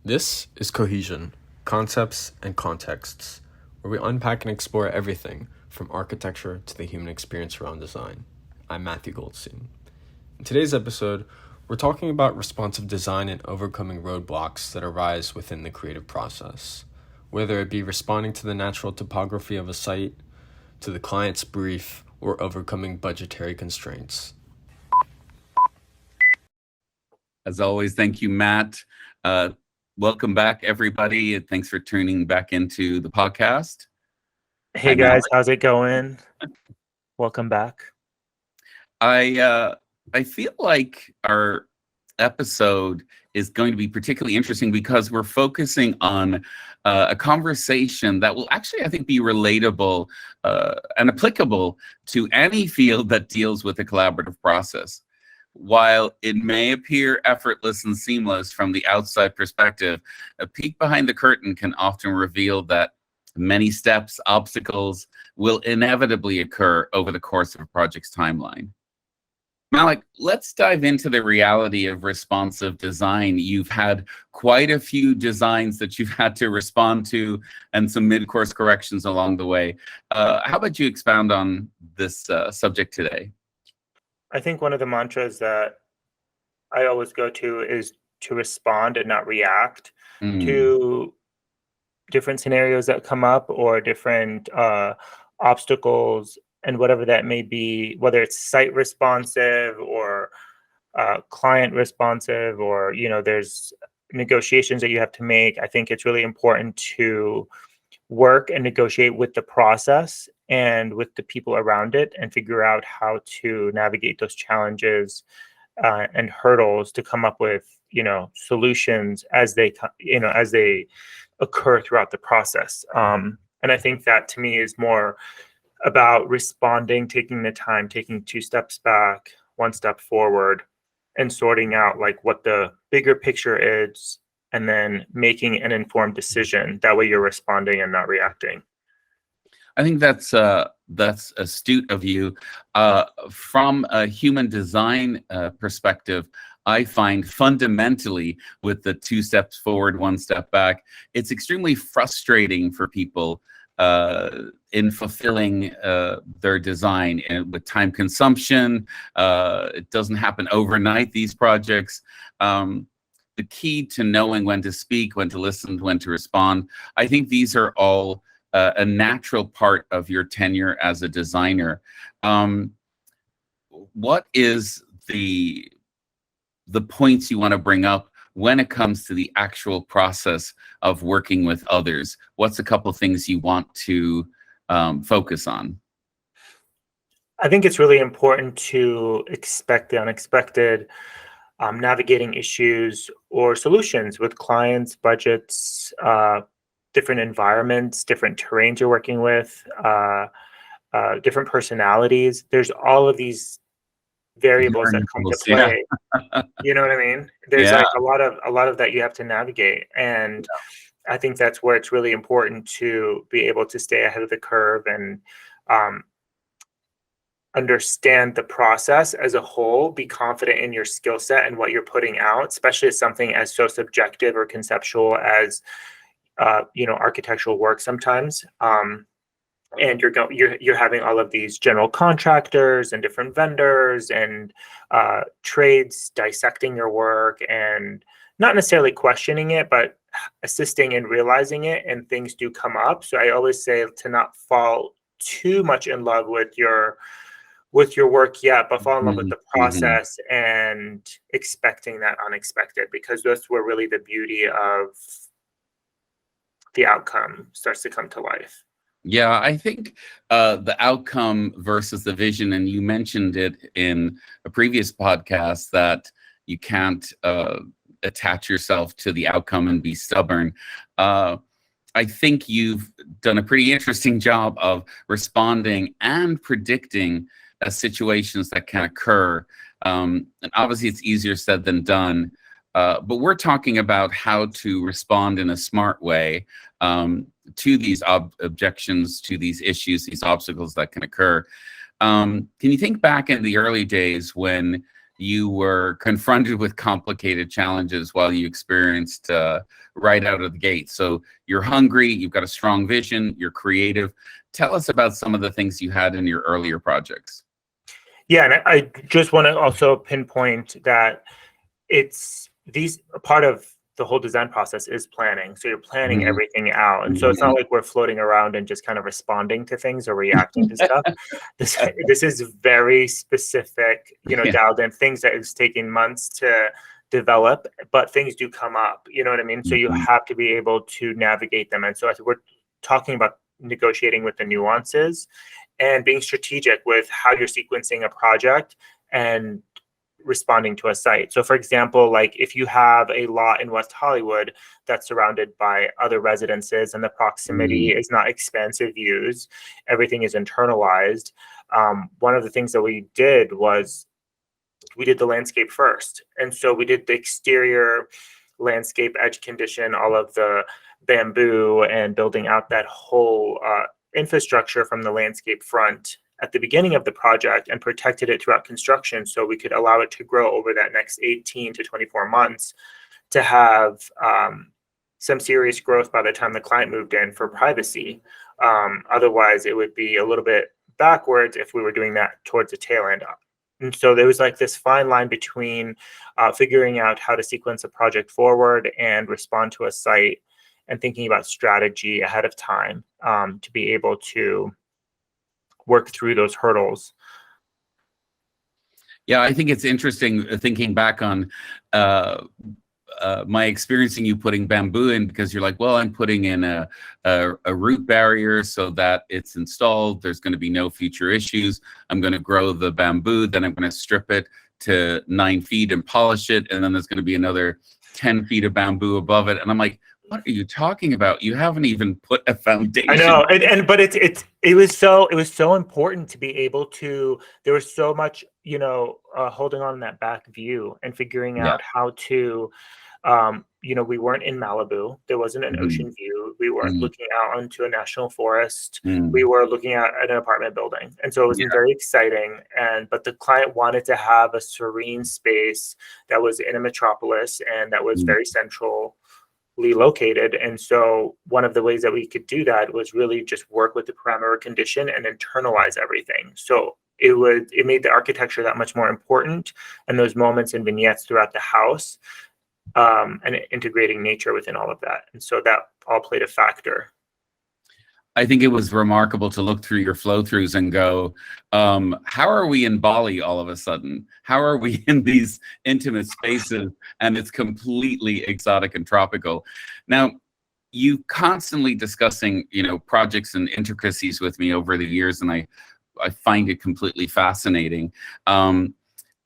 This is Cohesion, Concepts and Contexts, where we unpack and explore everything from architecture to the human experience around design. I'm Matthew Goldstein. In today's episode, we're talking about responsive design and overcoming roadblocks that arise within the creative process, whether it be responding to the natural topography of a site, to the client's brief, or overcoming budgetary constraints. As always, thank you, Matt. Welcome back, everybody. Thanks for tuning back into the podcast. Hey guys, how's it going? Welcome back. I feel like our episode is going to be particularly interesting because we're focusing on a conversation that will actually, I think, be relatable and applicable to any field that deals with a collaborative process. While it may appear effortless and seamless from the outside perspective, a peek behind the curtain can often reveal that many steps, obstacles will inevitably occur over the course of a project's timeline. Malek, let's dive into the reality of responsive design. You've had quite a few designs that you've had to respond to and some mid-course corrections along the way. How about you expound on this subject today? I think one of the mantras that I always go to is to respond and not react to different scenarios that come up or different obstacles and whatever that may be, whether it's site responsive or client responsive, or there's negotiations that you have to make. I think it's really important to work and negotiate with the process and with the people around it and figure out how to navigate those challenges and hurdles to come up with solutions as they occur throughout the process. And I think that to me is more about responding, taking the time, taking 2 steps back, 1 step forward, and sorting out like what the bigger picture is, and then making an informed decision. That way you're responding and not reacting. I think that's astute of you. From a human design perspective, I find fundamentally with the 2 steps forward, 1 step back, it's extremely frustrating for people in fulfilling their design, and with time consumption. It doesn't happen overnight, these projects. The key to knowing when to speak, when to listen, when to respond, I think these are all a natural part of your tenure as a designer. What is the points you want to bring up when it comes to the actual process of working with others? What's a couple of things you want to focus on? I think it's really important to expect the unexpected, navigating issues or solutions with clients, budgets, different environments, different terrains you're working with, different personalities. There's all of these variables that come to play. Yeah. You know what I mean? There's like a lot of that you have to navigate. And I think that's where it's really important to be able to stay ahead of the curve and understand the process as a whole, be confident in your skill set and what you're putting out, especially as something as so subjective or conceptual as architectural work sometimes. And you're having all of these general contractors and different vendors and trades dissecting your work and not necessarily questioning it, but assisting in realizing it, and things do come up. So I always say to not fall too much in love with your work yet, but fall in love with the process and expecting that unexpected, because that's where really the beauty of the outcome starts to come to life. Yeah, I think the outcome versus the vision, and you mentioned it in a previous podcast, that you can't attach yourself to the outcome and be stubborn. I think you've done a pretty interesting job of responding and predicting situations that can occur. And obviously it's easier said than done, but we're talking about how to respond in a smart way to these objections, to these issues, these obstacles that can occur. Can you think back in the early days when you were confronted with complicated challenges while you experienced right out of the gate. So you're hungry, you've got a strong vision, you're creative. Tell us about some of the things you had in your earlier projects. Yeah, and I just want to also pinpoint that it's part of the whole design process is planning. So you're planning everything out. And so it's not like we're floating around and just kind of responding to things or reacting to stuff. This is very specific, dialed in things that is taking months to develop, but things do come up, you know what I mean? So you have to be able to navigate them. And so I think we're talking about negotiating with the nuances and being strategic with how you're sequencing a project and responding to a site. So for example, like if you have a lot in West Hollywood that's surrounded by other residences and the proximity is not expansive views, everything is internalized. One of the things that we did was we did the landscape first. And so we did the exterior landscape, edge condition, all of the bamboo, and building out that whole infrastructure from the landscape front at the beginning of the project, and protected it throughout construction so we could allow it to grow over that next 18 to 24 months to have some serious growth by the time the client moved in for privacy. Otherwise, it would be a little bit backwards if we were doing that towards the tail end. And so there was like this fine line between figuring out how to sequence a project forward and respond to a site, and thinking about strategy ahead of time to be able to work through those hurdles. Yeah, I think it's interesting thinking back on my experiencing you putting bamboo in, because you're like, well, I'm putting in a root barrier so that it's installed. There's going to be no future issues. I'm going to grow the bamboo, then I'm going to strip it to 9 feet and polish it, and then there's going to be another 10 feet of bamboo above it. And I'm like, what are you talking about? You haven't even put a foundation. I know, but it was so important to be able to. There was so much, holding on that back view and figuring out how to. We weren't in Malibu. There wasn't an ocean view. We weren't looking out onto a national forest. We were looking at an apartment building, and so it was very exciting. But the client wanted to have a serene space that was in a metropolis and that was very central located. And so one of the ways that we could do that was really just work with the parameter condition and internalize everything. So it made the architecture that much more important, and those moments and vignettes throughout the house, and integrating nature within all of that. And so that all played a factor. I think it was remarkable to look through your flow throughs and go, how are we in Bali all of a sudden? How are we in these intimate spaces and it's completely exotic and tropical? Now, you constantly discussing, projects and intricacies with me over the years, and I find it completely fascinating.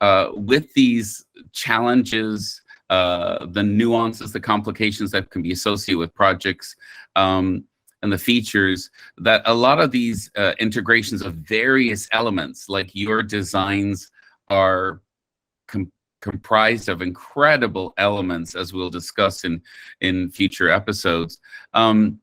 With these challenges, the nuances, the complications that can be associated with projects, and the features, that a lot of these integrations of various elements, like your designs are comprised of incredible elements, as we'll discuss in future episodes. As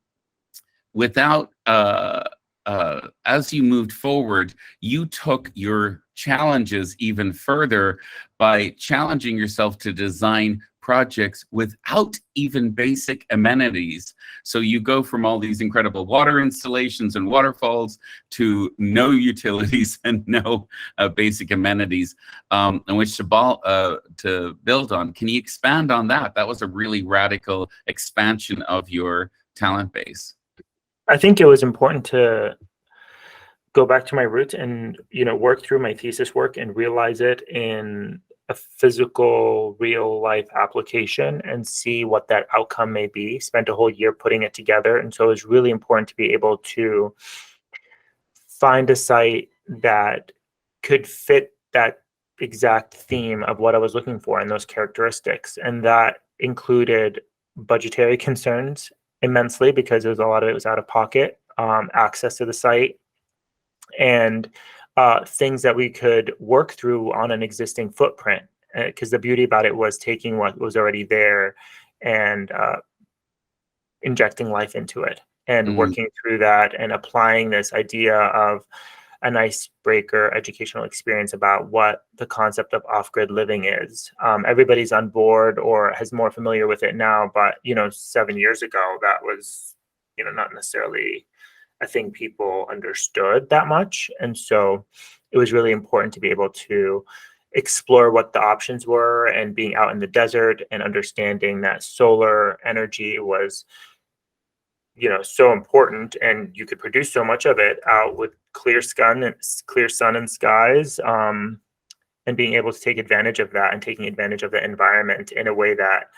you moved forward, you took your challenges even further by challenging yourself to design projects without even basic amenities. So you go from all these incredible water installations and waterfalls to no utilities and no basic amenities on which to build on. Can you expand on that? That was a really radical expansion of your talent base. I think it was important to go back to my roots and, work through my thesis work and realize it in a physical, real life application and see what that outcome may be. Spent a whole year putting it together. And so it was really important to be able to find a site that could fit that exact theme of what I was looking for and those characteristics. And that included budgetary concerns immensely, because a lot of it was out of pocket, access to the site, and things that we could work through on an existing footprint. Because the beauty about it was taking what was already there and injecting life into it, and working through that and applying this idea of an icebreaker educational experience about what the concept of off-grid living is. Everybody's on board or has more familiar with it now, but 7 years ago, that was not necessarily a thing people understood that much. And so it was really important to be able to explore what the options were, and being out in the desert and understanding that solar energy was so important, and you could produce so much of it out with clear sun and skies, and being able to take advantage of that and taking advantage of the environment in a way that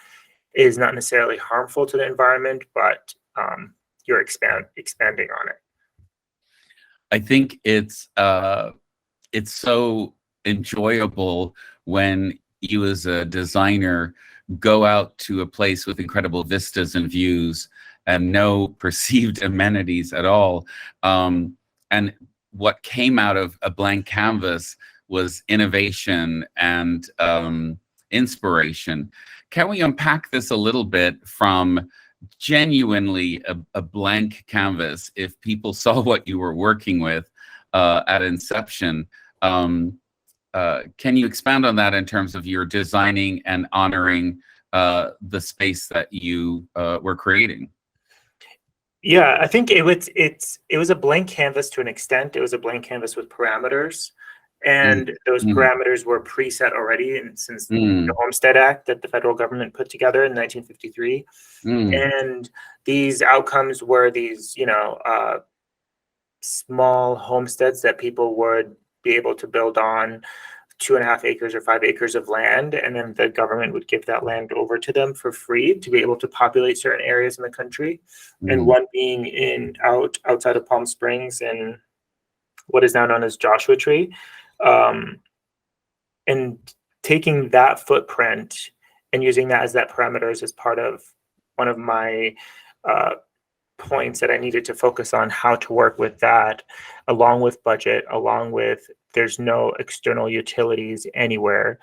is not necessarily harmful to the environment, but you're expanding on it. I think it's so enjoyable when you as a designer go out to a place with incredible vistas and views and no perceived amenities at all. And what came out of a blank canvas was innovation and inspiration. Can we unpack this a little bit from genuinely a blank canvas? If people saw what you were working with at inception, can you expand on that in terms of your designing and honoring the space that you were creating? Yeah, I think it was a blank canvas to an extent. It was a blank canvas with parameters, and those parameters were preset already, and since the Homestead Act that the federal government put together in 1953. And these outcomes were these, small homesteads that people would be able to build on 2.5 acres or 5 acres of land, and then the government would give that land over to them for free to be able to populate certain areas in the country. And one being outside of Palm Springs in what is now known as Joshua Tree. And taking that footprint and using that as that parameters as part of one of my points that I needed to focus on how to work with that, along with budget, along with there's no external utilities anywhere,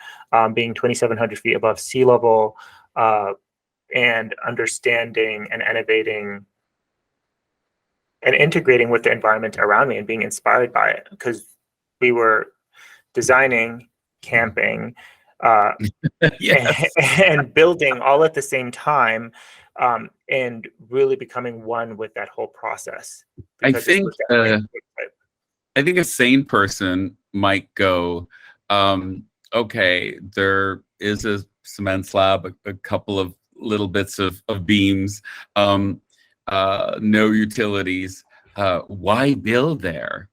being 2,700 feet above sea level, and understanding and innovating and integrating with the environment around me and being inspired by it, because we were designing, camping, Yes. and building all at the same time, and really becoming one with that whole process. I think a sane person might go, okay, there is a cement slab, a couple of little bits of beams, no utilities. Why build there?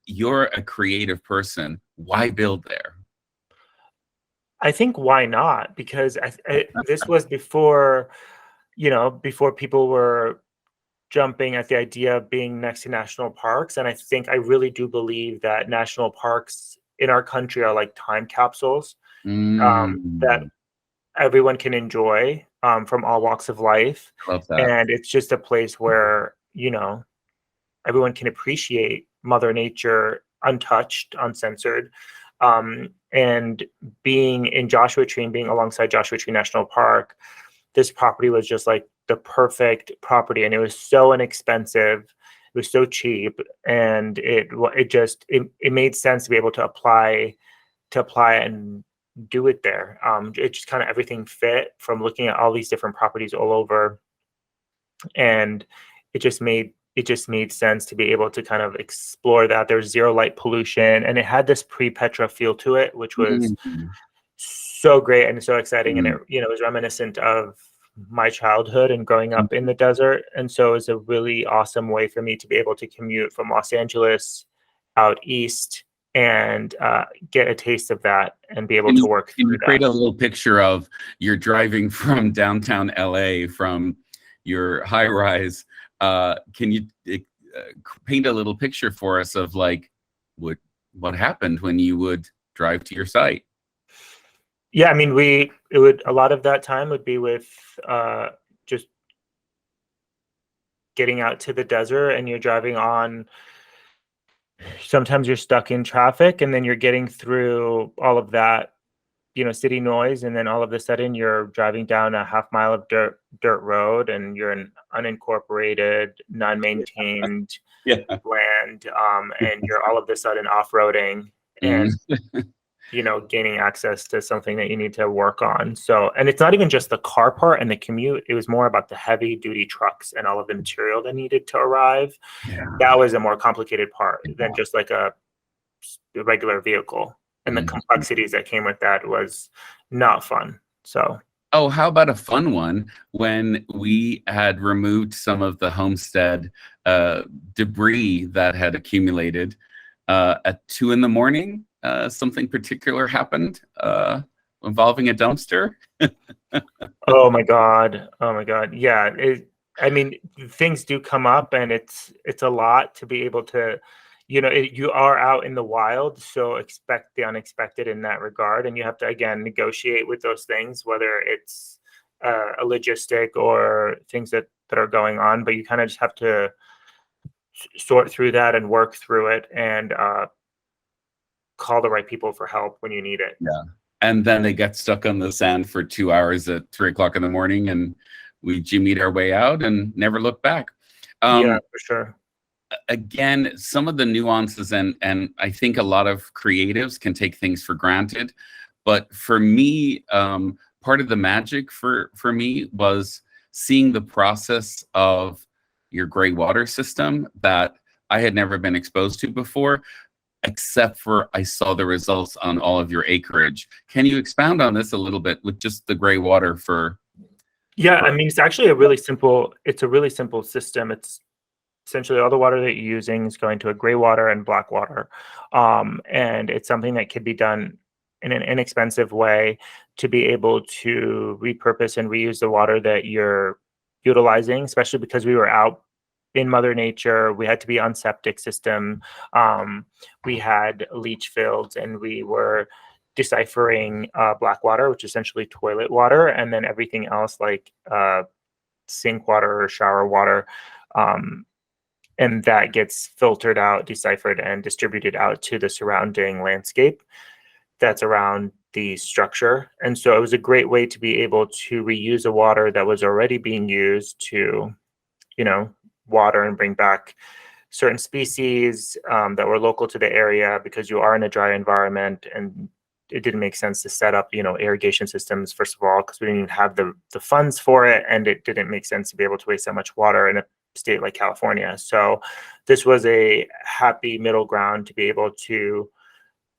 You're a creative person. Why build there? I think why not? Because this was before, before people were jumping at the idea of being next to national parks. And I really do believe that national parks in our country are like time capsules, that everyone can enjoy, from all walks of life. Love that. And it's just a place where, everyone can appreciate Mother Nature untouched, uncensored. And being in Joshua Tree and being alongside Joshua Tree National Park, this property was just like the perfect property, and it was so inexpensive. It was so cheap, and it made sense to be able to apply and do it there. It just kind of everything fit from looking at all these different properties all over, and it just made sense to be able to kind of explore that. There's zero light pollution, and it had this pre-Petra feel to it, which was so great and so exciting. And it was reminiscent of my childhood and growing up in the desert. And so it was a really awesome way for me to be able to commute from Los Angeles out east and get a taste of that and be able to work through that. Create a little picture of you're driving from downtown LA from your high rise. Can you paint a little picture for us of like what happened when you would drive to your site? Yeah, I mean, a lot of that time would be with just getting out to the desert, and you're driving on. Sometimes you're stuck in traffic, and then you're getting through all of that city noise, and then all of a sudden you're driving down a half mile of dirt road, and you're in unincorporated, non-maintained land, and you're all of a sudden off-roading and gaining access to something that you need to work on. So, and it's not even just the car part and the commute, it was more about the heavy duty trucks and all of the material that needed to arrive. That was a more complicated part than just like a regular vehicle. And the complexities that came with that was not fun. So, oh, how about a fun one? When we had removed some of the homestead debris that had accumulated at 2 a.m, something particular happened involving a dumpster. Oh my God. Yeah. I mean, things do come up, and it's a lot to be able to, you are out in the wild, so expect the unexpected in that regard. And you have to, again, negotiate with those things, whether it's a logistic or things that are going on, but you kind of just have to sort through that and work through it, and call the right people for help when you need it. Yeah. And then they get stuck on the sand for 2 hours at 3 o'clock in the morning, and we jimmied our way out and never looked back. Yeah, for sure. Again, some of the nuances, and I think a lot of creatives can take things for granted. But for me, part of the magic for me was seeing the process of your gray water system that I had never been exposed to before, except for I saw the results on all of your acreage. Can you expound on this a little bit with just the gray water for? Yeah, I mean, it's actually a really simple system. It's essentially all the water that you're using is going to a gray water and black water. And it's something that could be done in an inexpensive way to be able to repurpose and reuse the water that you're utilizing, especially because we were out in Mother Nature. We had to be on septic system. We had leach fields, and we were deciphering black water, which is essentially toilet water, and then everything else like sink water or shower water. And that gets filtered out, deciphered, and distributed out to the surrounding landscape that's around the structure. And so it was a great way to be able to reuse the water that was already being used to, water and bring back certain species that were local to the area, because you are in a dry environment, and it didn't make sense to set up, irrigation systems, first of all, because we didn't even have the funds for it. And it didn't make sense to be able to waste that much water in a state like California. So this was a happy middle ground to be able to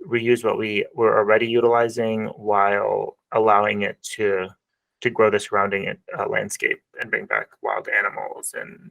reuse what we were already utilizing while allowing it to grow the surrounding landscape and bring back wild animals and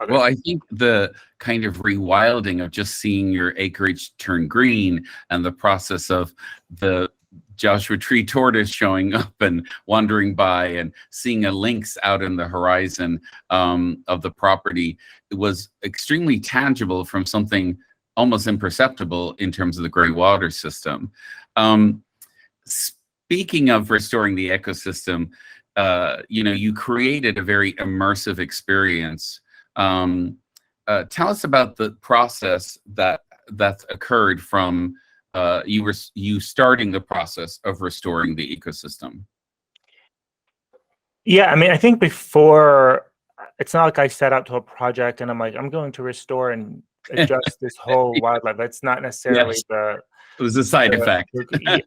other. Well, I think the kind of rewilding of just seeing your acreage turn green, and the process of the Joshua Tree tortoise showing up and wandering by, and seeing a lynx out in the horizon of the property, it was extremely tangible from something almost imperceptible in terms of the gray water system. Speaking of restoring the ecosystem, you created a very immersive experience. Tell us about the process that's occurred from you starting the process of restoring the ecosystem. Yeah, I mean, I think before, it's not like I set out to a project and I'm like, I'm going to restore and adjust this whole wildlife. That's not necessarily It was a side effect. Yes.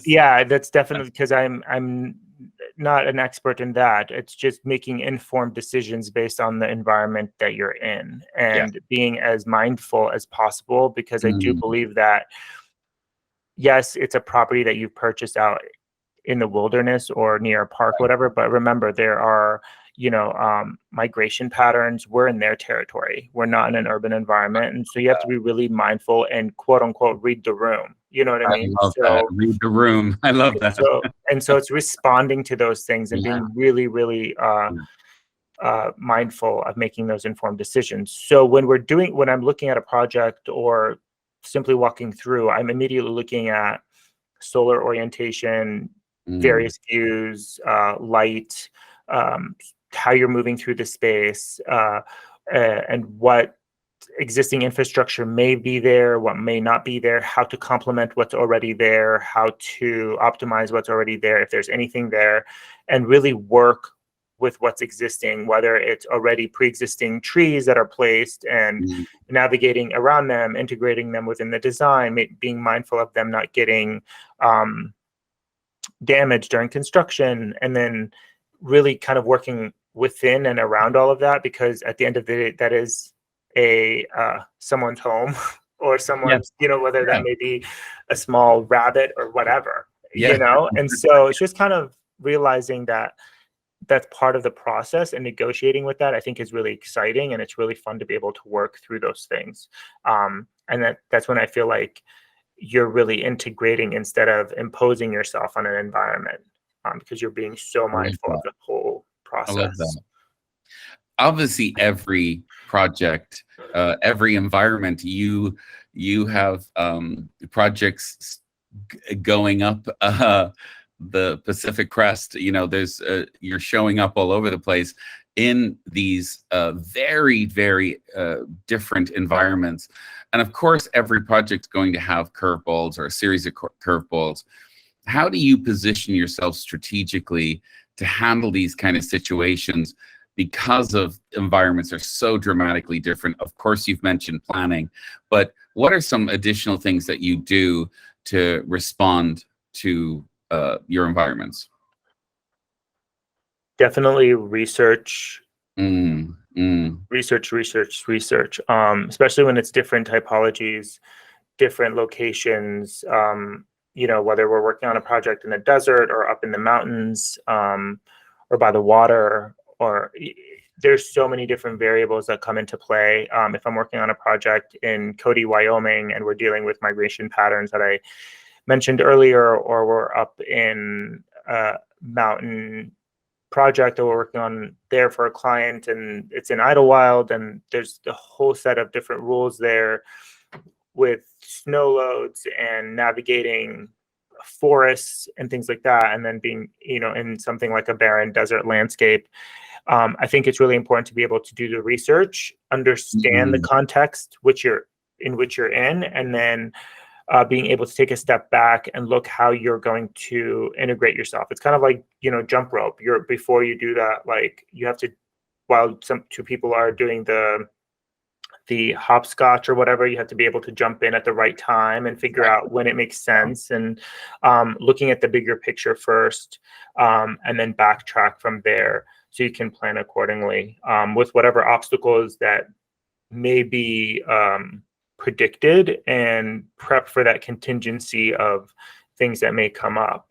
Yeah, that's definitely because I'm not an expert in that. It's just making informed decisions based on the environment that you're in, and being as mindful as possible, because I do believe that, yes, it's a property that you've purchased out in the wilderness or near a park, whatever, but remember, there are migration patterns. We're in their territory. We're not in an urban environment. And so you have to be really mindful and quote unquote read the room. You know what I mean? I love that. Read the room. I love that. So it's responding to those things and being really, really mindful of making those informed decisions. So when I'm looking at a project or simply walking through, I'm immediately looking at solar orientation, various views, light, how you're moving through the space, and what existing infrastructure may be there, what may not be there, how to complement what's already there, how to optimize what's already there, if there's anything there, and really work with what's existing, whether it's already pre-existing trees that are placed and navigating around them, integrating them within the design, being mindful of them not getting damaged during construction, and then really kind of working within and around all of that, because at the end of the day, that is someone's home or someone's, whether that may be a small rabbit or whatever, and so it's just kind of realizing that that's part of the process, and negotiating with that, I think, is really exciting, and it's really fun to be able to work through those things. And that's when I feel like you're really integrating instead of imposing yourself on an environment, because you're being so mindful of the whole process. I love that. Obviously, every project, every environment, you have projects going up the Pacific Crest. There's you're showing up all over the place in these very, very different environments. And of course, every project's going to have curveballs or a series of curveballs. How do you position yourself strategically to handle these kind of situations, because of environments are so dramatically different? Of course, you've mentioned planning, but what are some additional things that you do to respond to your environments? Definitely research. Research, especially when it's different typologies, different locations, whether we're working on a project in the desert or up in the mountains, or by the water, or there's so many different variables that come into play. If I'm working on a project in Cody, Wyoming, and we're dealing with migration patterns that I mentioned earlier, or we're up in a mountain project that we're working on there for a client, and it's in Idlewild, and there's a whole set of different rules there with snow loads and navigating forests and things like that, and then being in something like a barren desert landscape. I think it's really important to be able to do the research, understand the context which you're in, and then being able to take a step back and look how you're going to integrate yourself. It's kind of like, jump rope. Before you do that, like, you have to, while two people are doing the hopscotch or whatever, you have to be able to jump in at the right time and figure out when it makes sense, and looking at the bigger picture first, and then backtrack from there, so you can plan accordingly with whatever obstacles that may be predicted, and prep for that contingency of things that may come up.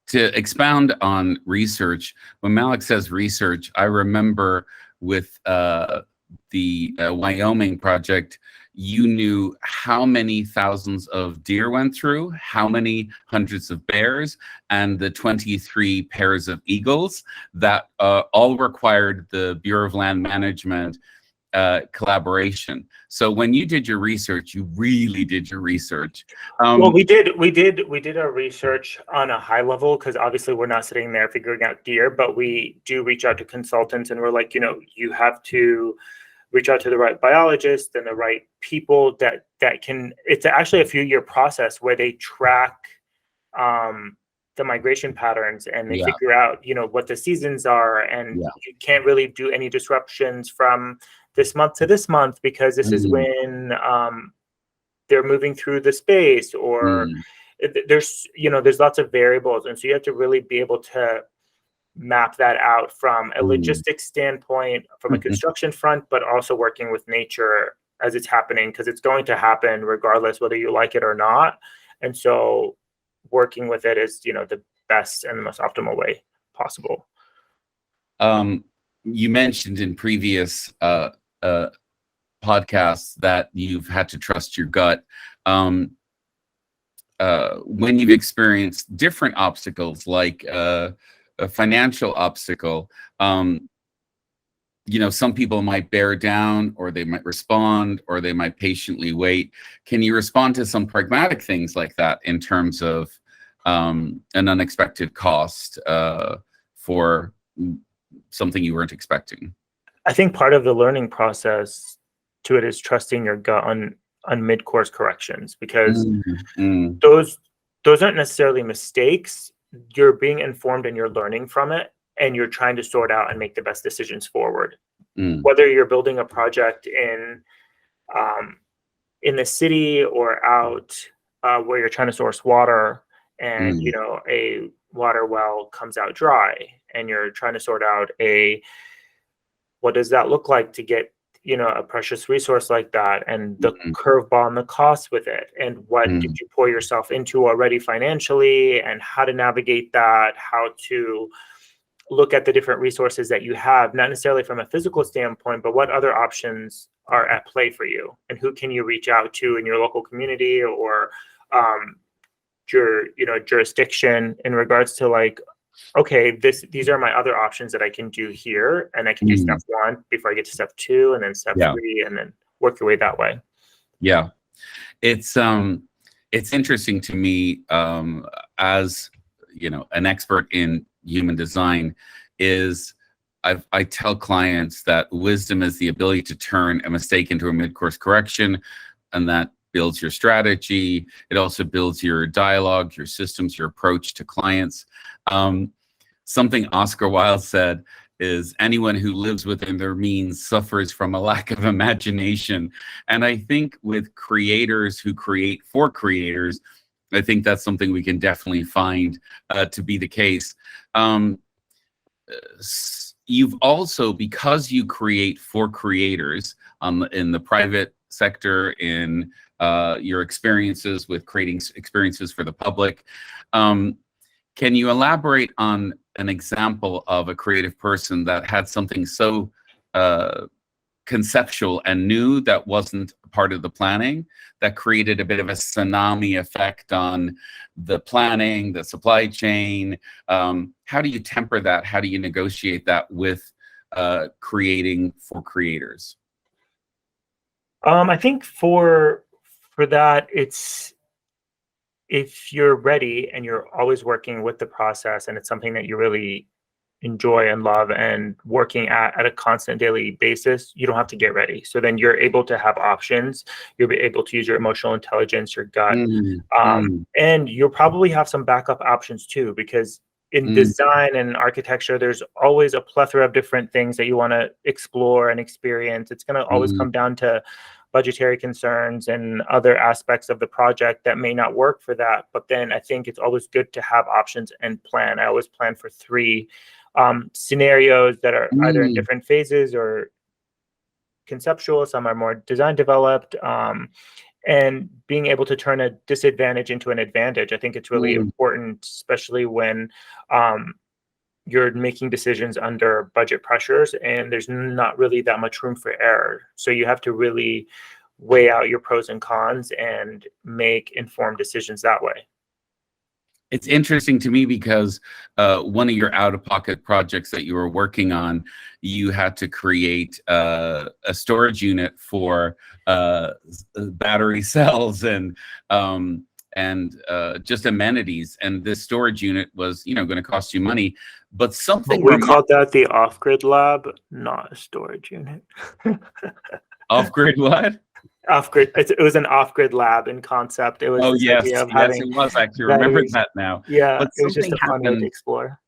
To expound on research, when Malek says research, I remember with the Wyoming project, you knew how many thousands of deer went through, how many hundreds of bears, and the 23 pairs of eagles that all required the Bureau of Land Management collaboration. So when you did your research, you really did your research. Well, we did our research on a high level, because obviously we're not sitting there figuring out deer, but we do reach out to consultants, and we're like, you have to reach out to the right biologists and the right people that can. It's actually a few-year process where they track the migration patterns, and they figure out what the seasons are, and you can't really do any disruptions from this month to this month, because this is when they're moving through the space, or there's lots of variables, and so you have to really be able to map that out from a logistics standpoint, from a construction front, but also working with nature as it's happening, because it's going to happen regardless whether you like it or not. And so working with it is the best and the most optimal way possible. You mentioned in previous podcasts that you've had to trust your gut. When you've experienced different obstacles, like a financial obstacle, some people might bear down, or they might respond, or they might patiently wait. Can you respond to some pragmatic things like that in terms of an unexpected cost for something you weren't expecting? I think part of the learning process to it is trusting your gut on mid-course corrections, because Mm. those aren't necessarily mistakes. You're being informed and you're learning from it, and you're trying to sort out and make the best decisions forward. Whether you're building a project in the city or out where you're trying to source water, and you know, a water well comes out dry, and you're trying to sort out what does that look like to get, you know, a precious resource like that, and the curveball and the cost with it, and what did you pour yourself into already financially, and how to navigate that, how to look at the different resources that you have, not necessarily from a physical standpoint, but what other options are at play for you, and who can you reach out to in your local community or your, you know, jurisdiction, in regards to like, okay, these are my other options that I can do here, and I can do step 1 before I get to step 2, and then step 3, and then work your way that way. Yeah, it's interesting to me, as you know, an expert in human design, is I tell clients that wisdom is the ability to turn a mistake into a mid-course correction, and that builds your strategy. It also builds your dialogue, your systems, your approach to clients. Something Oscar Wilde said is, anyone who lives within their means suffers from a lack of imagination. And I think with creators who create for creators, I think that's something we can definitely find to be the case. You've also, because you create for creators in the private sector, in your experiences with creating experiences for the public, can you elaborate on an example of a creative person that had something so conceptual and new that wasn't part of the planning, that created a bit of a tsunami effect on the planning, the supply chain? How do you temper that? How do you negotiate that with creating for creators? I think for that, it's, if you're ready and you're always working with the process, and it's something that you really enjoy and love, and working at a constant daily basis, you don't have to get ready. So then you're able to have options. You'll be able to use your emotional intelligence, your gut, and you'll probably have some backup options too, because in design and architecture, there's always a plethora of different things that you want to explore and experience. It's going to always come down to budgetary concerns and other aspects of the project that may not work for that. But then I think it's always good to have options and plan. I always plan for 3 scenarios that are either in different phases or conceptual. Some are more design developed, and being able to turn a disadvantage into an advantage. I think it's really important, especially when you're making decisions under budget pressures and there's not really that much room for error. So you have to really weigh out your pros and cons and make informed decisions that way. It's interesting to me because one of your out-of-pocket projects that you were working on, you had to create a storage unit for battery cells and just amenities. And this storage unit was, going to cost you money. But something we called that the off-grid lab, not a storage unit. Off-grid what? Off-grid. It was an off-grid lab in concept. It was yes, it was. I actually remember that now. Yeah, but it was just a fun way to explore.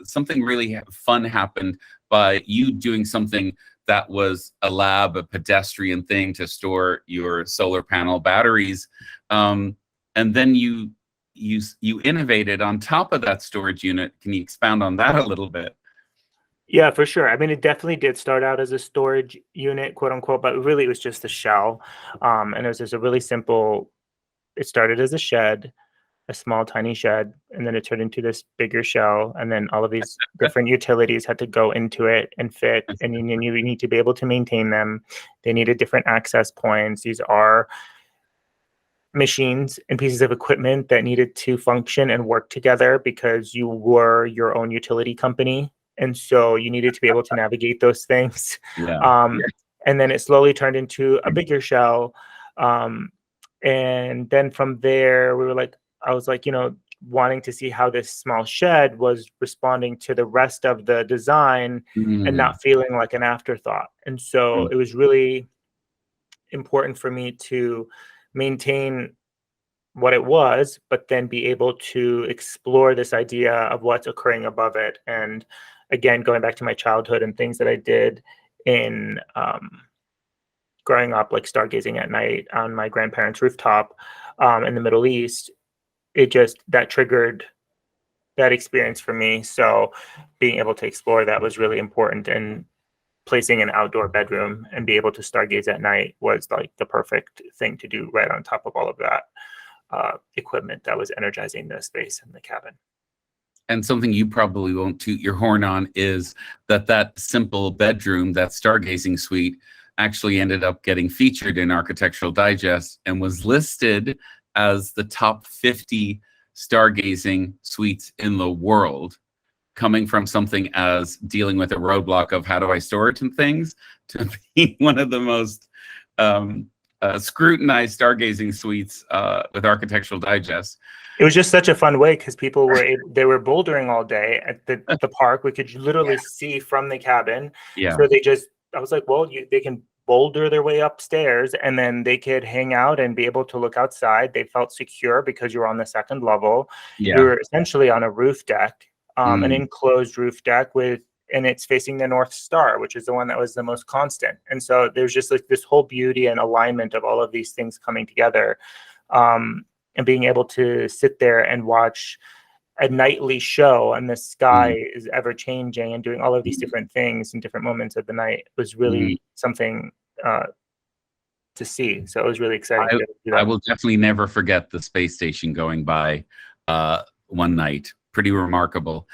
Something really fun happened by you doing something that was a lab, a pedestrian thing to store your solar panel batteries, and then you innovated on top of that storage unit. Can you expound on that a little bit? Yeah, for sure. I mean, it definitely did start out as a storage unit, quote unquote, but really it was just a shell. And it was just a really simple, it started as a shed, a small, tiny shed, and then it turned into this bigger shell. And then all of these different utilities had to go into it and fit. And you need to be able to maintain them. They needed different access points. These are machines and pieces of equipment that needed to function and work together because you were your own utility company. And so you needed to be able to navigate those things. Yeah. And then it slowly turned into a bigger shell. And then from there, I was like, wanting to see how this small shed was responding to the rest of the design and not feeling like an afterthought. And so it was really important for me to maintain what it was, but then be able to explore this idea of what's occurring above it. And again, going back to my childhood and things that I did in growing up, like stargazing at night on my grandparents' rooftop in the Middle East, that triggered that experience for me. So being able to explore that was really important, and placing an outdoor bedroom and be able to stargaze at night was like the perfect thing to do right on top of all of that equipment that was energizing the space in the cabin. And something you probably won't toot your horn on is that simple bedroom, that stargazing suite, actually ended up getting featured in Architectural Digest and was listed as the top 50 stargazing suites in the world, coming from something as dealing with a roadblock of how do I store it and things, to be one of the most scrutinized stargazing suites with Architectural Digest. It was just such a fun way because people were they were bouldering all day at the park. We could literally see from the cabin. Yeah. So I was like, well, they can boulder their way upstairs, and then they could hang out and be able to look outside. They felt secure because you were on the second level. Yeah. You were essentially on a roof deck, an enclosed roof deck and it's facing the North Star, which is the one that was the most constant. And so there's just like this whole beauty and alignment of all of these things coming together, and being able to sit there and watch a nightly show, and the sky is ever changing and doing all of these different things in different moments of the night was really something to see. So it was really exciting. To do that. I will definitely never forget the space station going by one night. Pretty remarkable.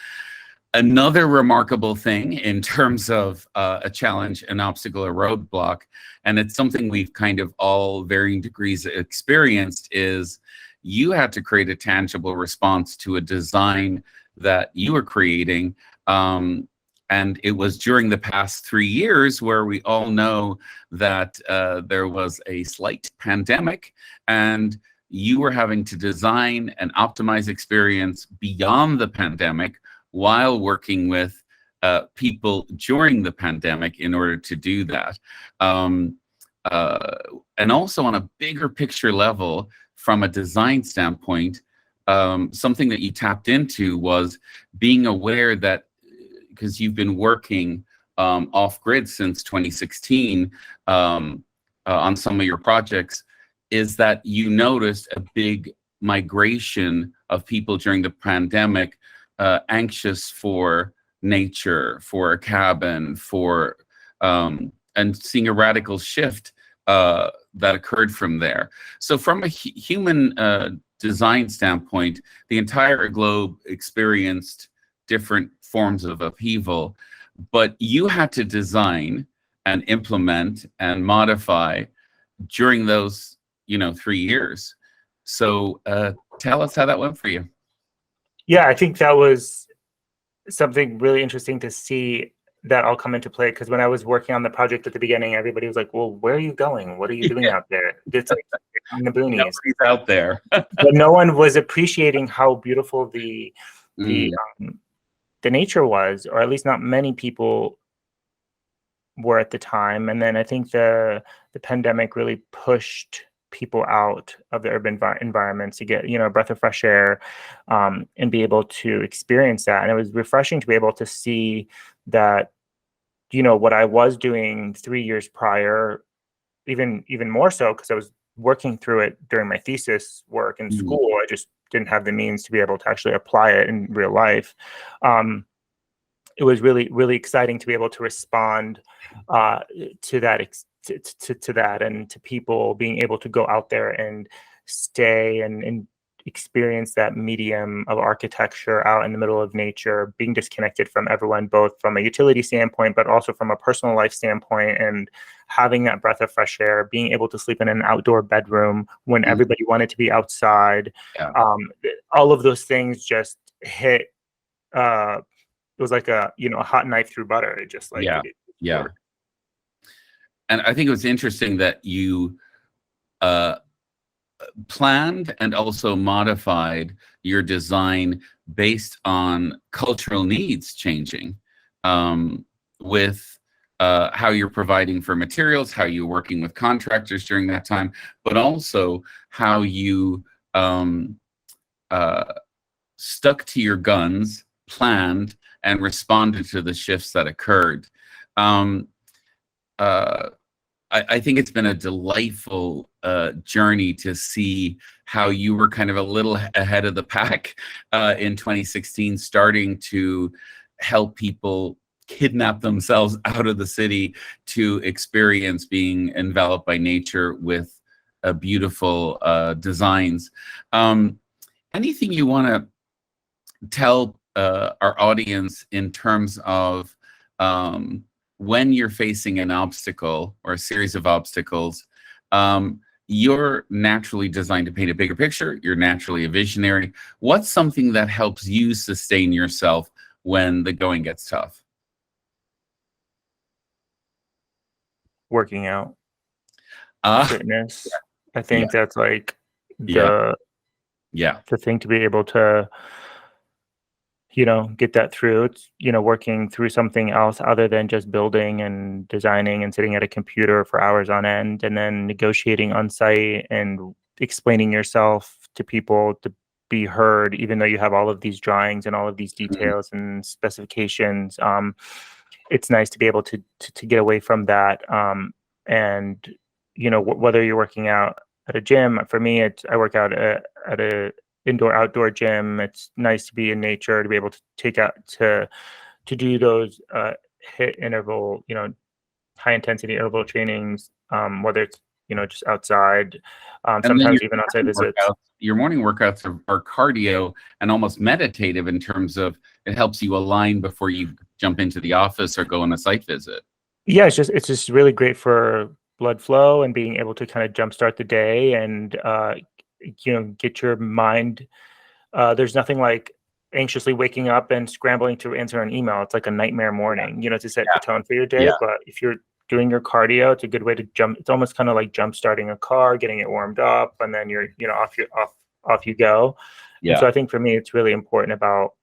Another remarkable thing in terms of a challenge, an obstacle, a roadblock, and it's something we've kind of all varying degrees experienced, is you had to create a tangible response to a design that you were creating. And it was during the past 3 years where we all know that there was a slight pandemic, and you were having to design and optimize experience beyond the pandemic while working with people during the pandemic in order to do that. And also on a bigger picture level, from a design standpoint, something that you tapped into was being aware that, because you've been working off-grid since 2016 on some of your projects, is that you noticed a big migration of people during the pandemic, anxious for nature, for a cabin, for and seeing a radical shift that occurred from there. So from a human design standpoint, the entire globe experienced different forms of upheaval, but you had to design and implement and modify during those 3 years. So tell us how that went for you. Yeah, I think that was something really interesting to see that all come into play, because when I was working on the project at the beginning, everybody was like, well, where are you going? What are you doing out there? It's like in the boonies. Nobody's out there. But no one was appreciating how beautiful the nature was, or at least not many people were at the time. And then I think the pandemic really pushed people out of the urban environments to get a breath of fresh air, and be able to experience that. And it was refreshing to be able to see that what I was doing 3 years prior, even more so, because I was working through it during my thesis work in school. I just didn't have the means to be able to actually apply it in real life. It was really, really exciting to be able to respond to that to that, and to people being able to go out there and stay and experience that medium of architecture out in the middle of nature, being disconnected from everyone, both from a utility standpoint, but also from a personal life standpoint, and having that breath of fresh air, being able to sleep in an outdoor bedroom when everybody wanted to be outside. Yeah. All of those things just hit. It was like a hot knife through butter. It just like yeah. And I think it was interesting that you planned and also modified your design based on cultural needs changing, with how you're providing for materials, how you're working with contractors during that time, but also how you stuck to your guns, planned, and responded to the shifts that occurred. I think it's been a delightful journey to see how you were kind of a little ahead of the pack in 2016, starting to help people kidnap themselves out of the city to experience being enveloped by nature with beautiful designs. Anything you want to tell our audience in terms of when you're facing an obstacle or a series of obstacles? You're naturally designed to paint a bigger picture. You're naturally a visionary. What's something that helps you sustain yourself when the going gets tough? Working out, fitness. I think that's like the thing to be able to, get that through. It's, working through something else other than just building and designing and sitting at a computer for hours on end, and then negotiating on site and explaining yourself to people to be heard, even though you have all of these drawings and all of these details and specifications. It's nice to be able to get away from that. And, whether you're working out at a gym, for me, I work out at a indoor-outdoor gym. It's nice to be in nature, to be able to take out to do those HIIT interval, high-intensity interval trainings, whether it's, just outside, sometimes even outside visits. Your morning workouts are cardio and almost meditative in terms of it helps you align before you jump into the office or go on a site visit. Yeah, it's just really great for blood flow and being able to kind of jumpstart the day and get your mind. There's nothing like anxiously waking up and scrambling to answer an email. It's like a nightmare morning, to set the tone for your day. But if you're doing your cardio, it's a good way to jump. It's almost kind of like jump starting a car, getting it warmed up, and then you're off you go. And so I think for me, it's really important about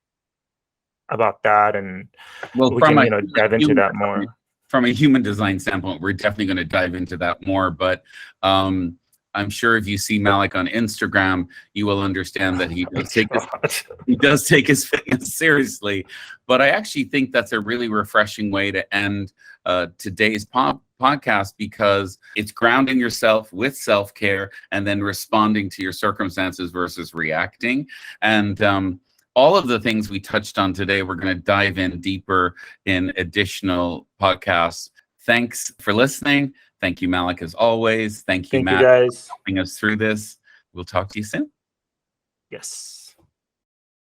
that, and we can dive into that more. From a human design standpoint, we're definitely going to dive into that more. But I'm sure if you see Malek on Instagram, you will understand that he does take his fitness seriously. But I actually think that's a really refreshing way to end today's podcast, because it's grounding yourself with self-care and then responding to your circumstances versus reacting. And all of the things we touched on today, we're going to dive in deeper in additional podcasts. Thanks for listening. Thank you, Malek, as always. Thank you, Matt, guys, for helping us through this. We'll talk to you soon. Yes.